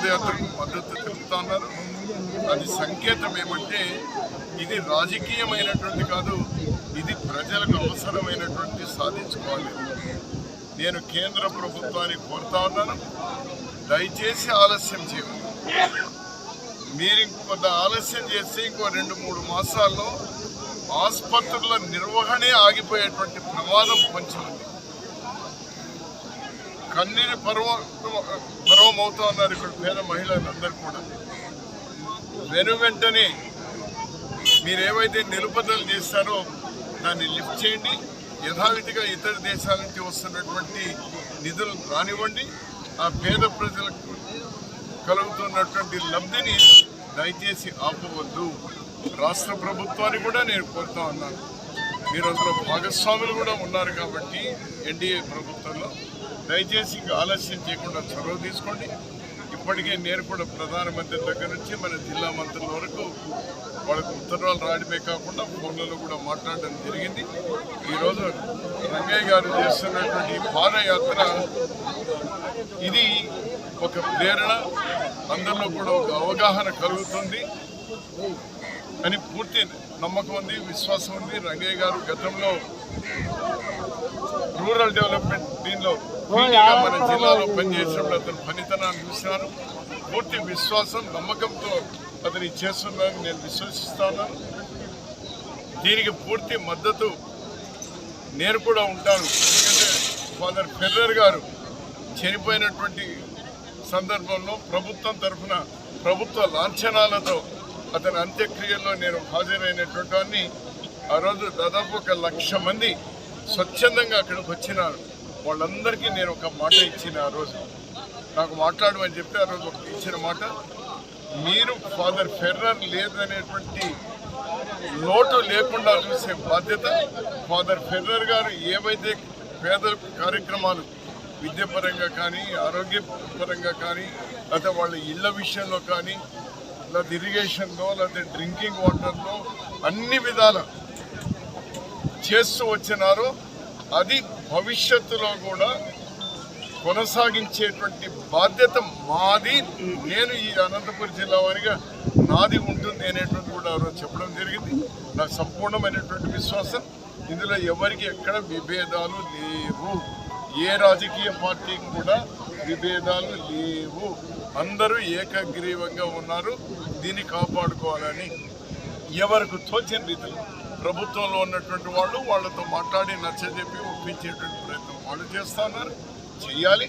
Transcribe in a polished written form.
పాదయాత్రకు మద్దతు తెలుపుతా ఉన్నారు. అది సంకేతం ఏమంటే ఇది రాజకీయమైనటువంటి కాదు, ఇది ప్రజలకు అవసరమైనటువంటి సాధించుకోవాలి. నేను కేంద్ర ప్రభుత్వాన్ని కోరుతా ఉన్నాను, దయచేసి ఆలస్యం చేయండి. మీరు కొంత ఆలస్యం చేస్తే ఇంకో 2-3 మాసాల్లో ఆసుపత్రుల నిర్వహణే ఆగిపోయేటువంటి ప్రమాదం కొంచెం ఉంది. కన్నీరు పర్వమవుతా ఉన్నారు ఇక్కడ పేద మహిళలందరూ కూడా. వెంటనే మీరు ఏవైతే నిలుపుదల చేస్తారో దాన్ని లిఫ్ట్ చేయండి. యథావిధిగా ఇతర దేశాల నుంచి వస్తున్నటువంటి నిధులు రానివ్వండి. ఆ పేద ప్రజలకు కలుగుతున్నటువంటి లబ్ధిని దయచేసి ఆపవద్దు. రాష్ట్ర ప్రభుత్వాన్ని కూడా నేను కోరుతా ఉన్నాను, మీరు అందులో భాగస్వాములు కూడా ఉన్నారు కాబట్టి ఎన్డీఏ ప్రభుత్వంలో దయచేసి ఇంకా ఆలస్యం చేయకుండా చొరవ తీసుకోండి. ఇప్పటికే నేను కూడా ప్రధానమంత్రి దగ్గర నుంచి మన జిల్లా మంత్రుల వరకు వాళ్ళకు ఉత్తర్వులు రావడమే కాకుండా ఫోన్లలో కూడా మాట్లాడడం జరిగింది. ఈరోజు రంగయ్య గారు చేస్తున్నటువంటి పాదయాత్ర ఇది ఒక ప్రేరణ, అందరిలో కూడా ఒక అవగాహన కలుగుతుంది అని పూర్తి నమ్మకం ఉంది, విశ్వాసం ఉంది. రంగయ్య గారు గతంలో రూరల్ డెవలప్మెంట్ దీనిలో మన జిల్లాలో పనిచేసినప్పుడు అతను పనితనాన్ని చూసినాను. పూర్తి విశ్వాసం నమ్మకంతో అతని చేస్తున్నారని నేను విశ్వసిస్తాను. దీనికి పూర్తి మద్దతు నేను కూడా ఉంటాను. ఎందుకంటే ఫాదర్ ఫెర్రర్ గారు చనిపోయినటువంటి సందర్భంలో ప్రభుత్వం తరఫున ప్రభుత్వ లాంఛనాలతో అతని అంత్యక్రియల్లో నేను హాజరైనటువంటి వాడిని. ఆ రోజు దాదాపు 1,00,000 మంది స్వచ్ఛందంగా అక్కడికి వచ్చినారు. వాళ్ళందరికీ నేను ఒక మాట ఇచ్చిన, ఆ రోజు నాకు మాట్లాడమని చెప్తే ఆ రోజు ఇచ్చిన మాట, మీరు ఫాదర్ ఫెర్రర్ లేదనేటువంటి లోటు లేకుండా చూసే బాధ్యత ఫాదర్ ఫెర్రర్ గారు ఏవైతే పేద కార్యక్రమాలు విద్యాపరంగా కానీ ఆరోగ్యపరంగా కానీ లేకపోతే వాళ్ళ ఇళ్ల విషయంలో కానీ లేకపోతే ఇరిగేషన్లో లేకపోతే డ్రింకింగ్ వాటర్లో అన్ని విధాల చేస్తూ వచ్చినారో అది భవిష్యత్తులో కూడా కొనసాగించేటువంటి బాధ్యత మాది. నేను ఈ అనంతపురం జిల్లా వారిగా నాది ఉంటుంది అనేటువంటి కూడా చెప్పడం జరిగింది. నాకు సంపూర్ణమైనటువంటి విశ్వాసం. ఇందులో ఎవరికి ఎక్కడ విభేదాలు లేవు, ఏ రాజకీయ పార్టీకి కూడా విభేదాలు లేవు. అందరూ ఏకగ్రీవంగా ఉన్నారు. దీన్ని కాపాడుకోవాలని ఎవరికి తోచిన రీతిలో ప్రభుత్వంలో ఉన్నటువంటి వాళ్ళు వాళ్ళతో మాట్లాడి నచ్చజెప్పి ఒప్పించేటువంటి ప్రయత్నం వాళ్ళు చేస్తున్నారు, చేయాలి.